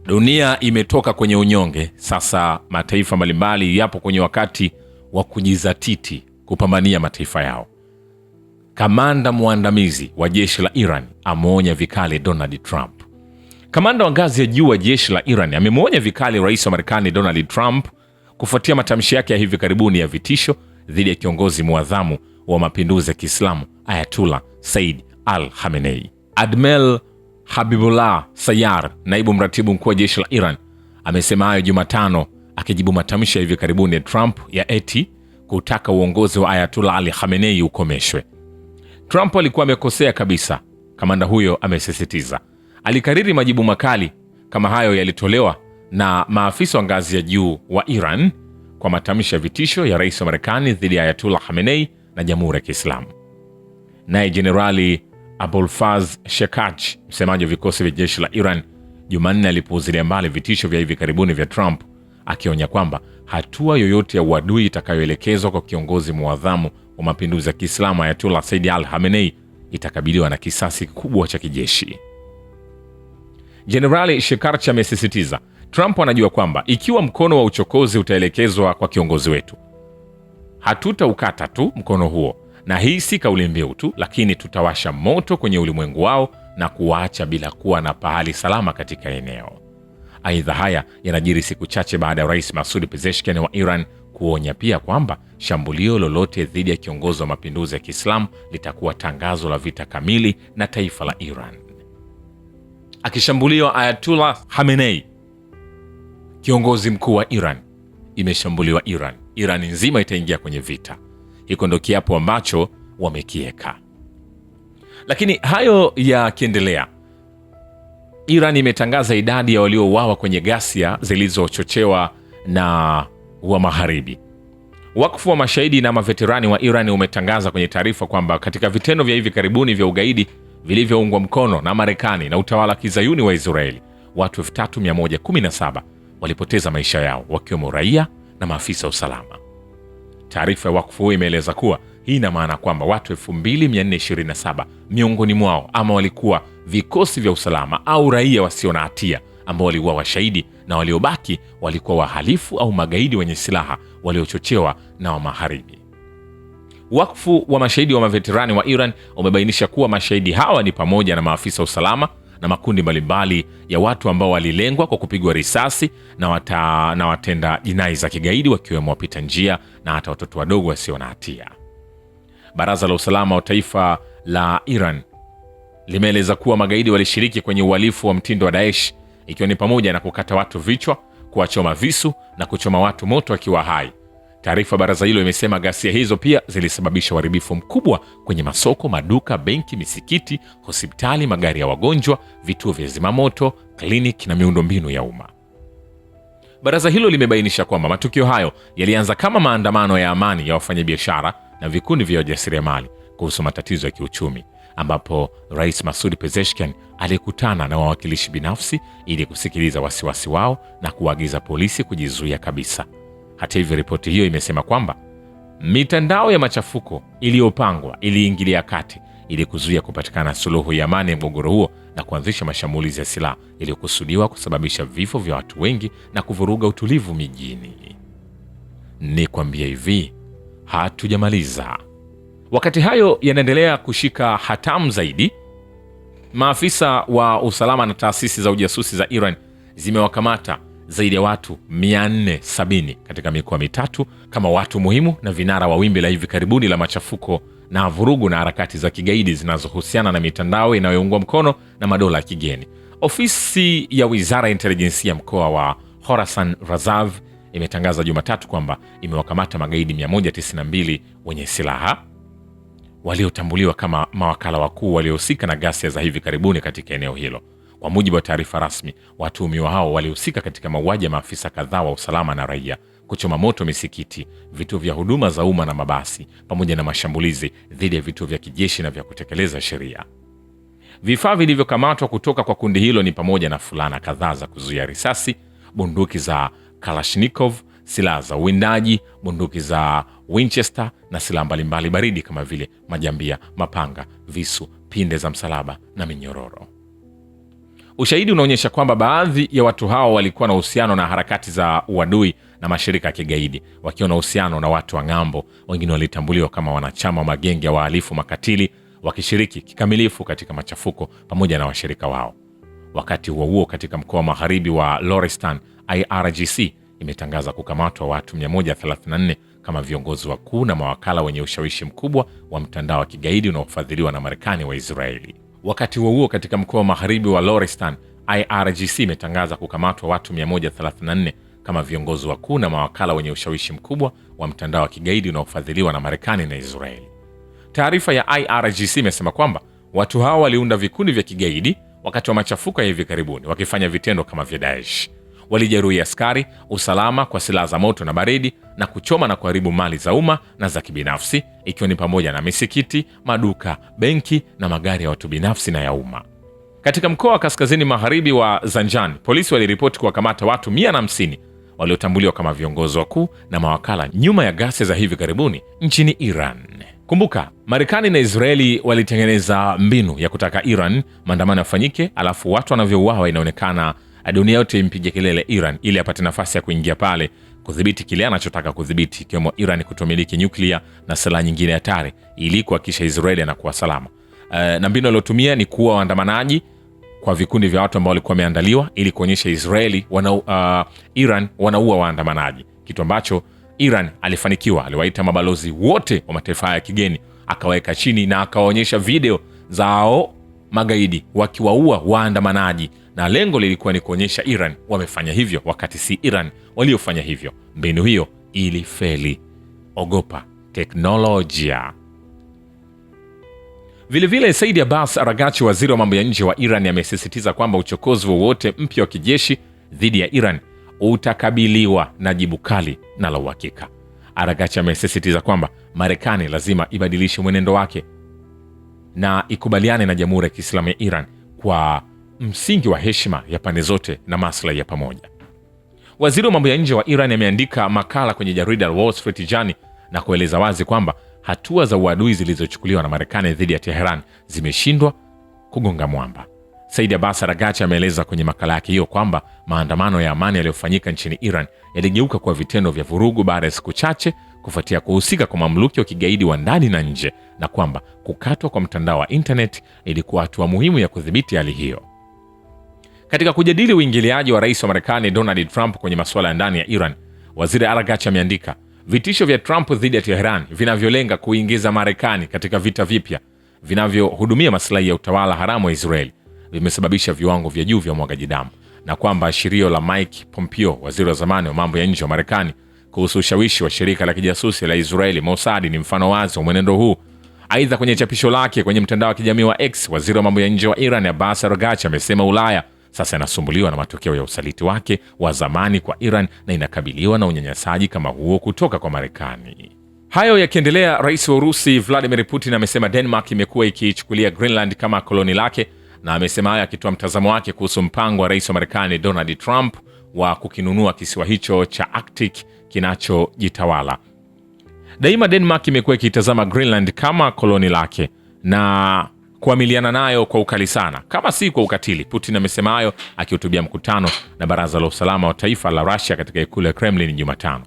Dunia imetoka kwenye unyonge, sasa mataifa mbalimbali yapo kwenye wakati wa kujizatiti kupambania mataifa yao. Kamanda mwandamizi wa jeshi la Iran ameonya vikali Donald Trump. Kamanda wa ngazi ya juu wa jeshi la Iran amemwonya vikali rais wa Marekani Donald Trump kufuatia matamshi yake ya hivi karibuni ya vitisho dhidi ya kiongozi muadhamu wa mapinduzi ya Kiislamu Ayatollah Said al-Khamenei. Admiral Habibullah Sayar, naibu mratibu mkuu wa jeshi la Iran, amesema hayo Jumatano akijibu matamshi ya hivi karibuni ya Trump ya eti kutaka uongozi wa Ayatollah Ali Khamenei ukomeshwe. Trump alikuwa amekosea kabisa, kamanda huyo amesisitiza. Alikariri majibu makali kama hayo yalitolewa na maafisa wa ngazi ya juu wa Iran kwa matamshi ya vitisho ya rais wa Marekani dhidi ya Ayatollah Khamenei na Jamhuri ya Kiislamu. Naye Jenerali Abolfaz Shekaj, msemaji wa vikosi vya jeshi la Iran, Jumanne alipuuzilia mbali vitisho vya hivi karibuni vya Trump, akionya kwamba hatua yoyote ya uadui itakayoelekezwa kwa kiongozi muadhamu wa mapinduzi ya Kiislamu Ayatollah Said al-Khamenei itakabiliwa na kisasi kikubwa cha kijeshi. Jenerali Shekarch amesisitiza, Trump anajua kwamba ikiwa mkono wa uchokozi utaelekezwa kwa kiongozi wetu, hatutaukata tu mkono huo, na hii si kauli mbiu tu, lakini tutawasha moto kwenye ulimwengu wao na kuwaacha bila kuwa na pahali salama katika eneo. Aidha, haya yanajiri siku chache baada ya rais Masoud Pezeshkian wa Iran kuonya pia kwamba shambulio lolote dhidi ya kiongozi wa mapinduzi ya Kiislamu litakuwa tangazo la vita kamili na taifa la Iran. Akishambuliwa Ayatollah Khamenei, kiongozi mkuu wa Iran, imeshambuliwa Iran, Iran nzima itaingia kwenye vita. Hiko ndo kiapo ambacho wamekieka. Lakini hayo yakiendelea, Iran imetangaza idadi ya waliouawa kwenye ghasia zilizochochewa na wa magharibi. Wakfu wa mashahidi na maveterani wa Iran umetangaza kwenye taarifa kwamba katika vitendo vya hivi karibuni vya ugaidi vilivyoungwa mkono na Marekani na utawala kizayuni wa Israeli, watu 3117 walipoteza maisha yao, wakiwemo raia na maafisa usalama. Taarifa ya wakfu imeeleza kuwa hii ina maana kwamba watu 2427 miongoni mwao ama walikuwa vikosi vya usalama au raia wasio na hatia ambao waliuawa washahidi, na waliobaki walikuwa wahalifu au magaidi wenye silaha waliochochewa na wa magharibi. Wakfu wa mashahidi wa maveterani wa Iran umebainisha kuwa mashahidi hawa ni pamoja na maafisa usalama na makundi mbalimbali ya watu ambao walilengwa kwa kupigwa risasi na watenda jinai za kigaidi, wakiwemo wapita njia na hata watoto wadogo wasio na hatia. Baraza la usalama wa taifa la Iran limeeleza kuwa magaidi walishiriki kwenye uhalifu wa mtindo wa Daesh, ikiwa ni pamoja na kukata watu vichwa, kuwachoma visu na kuchoma watu moto wakiwa hai. Taarifa baraza hilo imesema ghasia hizo pia zilisababisha uharibifu mkubwa kwenye masoko, maduka, benki, misikiti, hospitali, magari ya wagonjwa, vituo vya zimamoto, kliniki na miundombinu ya umma. Baraza hilo limebainisha kwamba matukio hayo yalianza kama maandamano ya amani ya wafanyabiashara na vikundi vya wajasiriamali kuhusu matatizo ya kiuchumi, ambapo Rais Masoud Pezeshkian alikutana na wawakilishi binafsi ili kusikiliza wasiwasi wao na kuagiza polisi kujizuia kabisa. Hata hivyo, ripoti hiyo imesema kwamba mitandao ya machafuko iliyopangwa iliingilia kati ili kuzuia kupatikana suluhu ya amani ya mgogoro huo na kuanzisha mashambulizi ya silaha iliyokusudiwa kusababisha vifo vya watu wengi na kuvuruga utulivu mijini. Ni kwambia hivi, hatujamaliza. Wakati hayo yanaendelea kushika hatamu zaidi, maafisa wa usalama na taasisi za ujasusi za Iran zimewakamata zaidi ya watu 470 katika mikoa mitatu kama watu muhimu na vinara wa wimbi la hivi karibuni la machafuko na vurugu na harakati za kigaidi zinazohusiana na mitandao inayoungwa mkono na madola ya kigeni. Ofisi ya Wizara ya Intelijensia ya mkoa wa Khorasan Razav imetangaza Jumatatu kwamba imewakamata magaidi 192 wenye silaha waliotambuliwa kama mawakala wakuu waliohusika na ghasia za hivi karibuni katika eneo hilo. Kwa mujibu wa taarifa rasmi, watuhumiwa hao walihusika katika mauaji ya maafisa kadhaa wa usalama na raia, kuchoma moto misikiti, vituo vya huduma za umma na mabasi, pamoja na mashambulizi dhidi ya vituo vya kijeshi na vya kutekeleza sheria. Vifaa vilivyokamatwa kutoka kwa kundi hilo ni pamoja na fulana kadhaa za kuzuia risasi, bunduki za Kalashnikov, silaha za uwindaji, bunduki za Winchester na silaha mbalimbali baridi kama vile majambia, mapanga, visu, pinde za msalaba na minyororo. Ushahidi unaonyesha kwamba baadhi ya watu hao walikuwa na uhusiano na harakati za uadui na mashirika ya kigaidi, wakiwa na uhusiano na watu wa ng'ambo. Wengine walitambuliwa kama wanachama wa magenge ya wahalifu makatili, wakishiriki kikamilifu katika machafuko pamoja na washirika wao. Wakati huo huo, katika mkoa wa magharibi wa Lorestan, IRGC imetangaza kukamatwa watu 134 kama viongozi wakuu na mawakala wenye ushawishi mkubwa wa mtandao wa kigaidi unaofadhiliwa na Marekani wa Israeli. Wakati huo huo, katika mkoa wa magharibi wa Lorestan, IRGC imetangaza kukamatwa watu 134 kama viongozi wakuu na mawakala wenye ushawishi mkubwa wa mtandao wa kigaidi unaofadhiliwa na Marekani na Israeli. Taarifa ya IRGC imesema kwamba watu hao waliunda vikundi vya kigaidi wakati wa machafuko ya hivi karibuni, wakifanya vitendo kama vya Daesh. Walijeruhi askari usalama kwa silaha za moto na baridi na kuchoma na kuharibu mali za umma na za kibinafsi, ikiwa ni pamoja na misikiti, maduka, benki na magari ya watu binafsi na ya umma. Katika mkoa wa kaskazini magharibi wa Zanjan, polisi waliripoti kuwakamata watu 150 waliotambuliwa kama viongozi wakuu na mawakala nyuma ya ghasia za hivi karibuni nchini Iran. Kumbuka, Marekani na Israeli walitengeneza mbinu ya kutaka Iran maandamano yafanyike, alafu watu wanavyouawa inaonekana dunia yote impige kelele Iran ili apate nafasi ya kuingia pale kudhibiti kile anachotaka kudhibiti, ikiwemo Iran kutomiliki nyuklia na silaha nyingine hatari, ili kuhakikisha Israeli anakuwa salama. Na mbinu aliyotumia ni kuwa waandamanaji kwa vikundi vya watu ambao walikuwa wameandaliwa ili kuonyesha Israeli Iran wanaua waandamanaji, kitu ambacho Iran alifanikiwa. Aliwaita mabalozi wote wa mataifa ya kigeni, akaweka chini na akawaonyesha video zao magaidi wakiwaua waandamanaji, na lengo lilikuwa ni kuonyesha Iran wamefanya hivyo wakati si Iran waliofanya hivyo. Mbinu hiyo ilifeli. Ogopa teknolojia. Vilevile, Said Abbas Aragachi, waziri wa mambo ya nje wa Iran, amesisitiza kwamba uchokozi wowote mpya wa kijeshi dhidi ya Iran utakabiliwa na jibu kali na la uhakika. Aragachi amesisitiza kwamba Marekani lazima ibadilishe mwenendo wake na ikubaliane na Jamhuri ya Kiislamu ya Iran kwa msingi wa heshima ya pande zote na maslahi ya pamoja. Waziri wa mambo ya nje wa Iran ameandika makala kwenye jarida la Wall Street Journal na kueleza wazi kwamba hatua za uadui zilizochukuliwa na Marekani dhidi ya Tehran zimeshindwa kugonga mwamba. Said Abbas Aragachi ameeleza kwenye makala yake hiyo kwamba maandamano ya amani yaliyofanyika nchini Iran yaligeuka kuwa vitendo vya vurugu baada ya siku chache kufuatia kuhusika kwa mamluki wa kigaidi wa ndani na nje, na kwamba kukatwa kwa mtandao wa internet ilikuwa hatua muhimu ya kudhibiti hali hiyo. Katika kujadili uingiliaji wa rais wa Marekani Donald Trump kwenye masuala ya ndani ya Iran, waziri Aragachi ameandika, vitisho vya Trump dhidi ya Tehran vinavyolenga kuingiza Marekani katika vita vipya vinavyohudumia maslahi ya utawala haramu wa Israeli vimesababisha viwango vya juu vya mwagaji damu, na kwamba ashirio la Mike Pompeo, waziri wa zamani wa mambo ya nje wa Marekani, kuhusu ushawishi wa shirika la kijasusi la Israeli Mossad ni mfano wazi wa mwenendo huu. Aidha, kwenye chapisho lake kwenye mtandao wa kijamii wa X, waziri wa mambo ya nje wa Iran Abbas Aragachi amesema Ulaya sasa inasumbuliwa na matokeo ya usaliti wake wa zamani kwa Iran na inakabiliwa na unyanyasaji kama huo kutoka kwa Marekani. Hayo yakiendelea, rais wa Urusi Vladimir Putin amesema Denmark imekuwa ikichukulia Greenland kama koloni lake, na amesema hayo akitoa mtazamo wake kuhusu mpango wa rais wa Marekani Donald Trump wa kukinunua kisiwa hicho cha Arctic kinachojitawala. Daima Denmark imekuwa ikitazama Greenland kama koloni lake na kuamiliana nayo kwa ukali sana, kama si kwa ukatili. Putin amesema hayo akihutubia mkutano na Baraza la Usalama wa Taifa la Russia katika ikulu ya Kremlin Jumatano.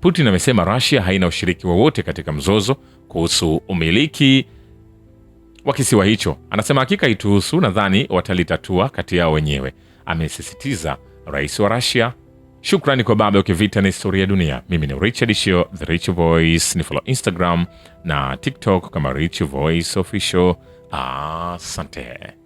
Putin amesema Russia haina ushiriki wowote katika mzozo kuhusu umiliki wa kisiwa hicho. Anasema hakika ituhusu, nadhani watalitatua kati yao wenyewe, amesisitiza rais wa Russia. Shukrani kwa baba ukivita na historia ya dunia. Mimi ni Richard Shio, The Rich Voice. Ni follow Instagram na TikTok kama Rich Voice Official. Asante.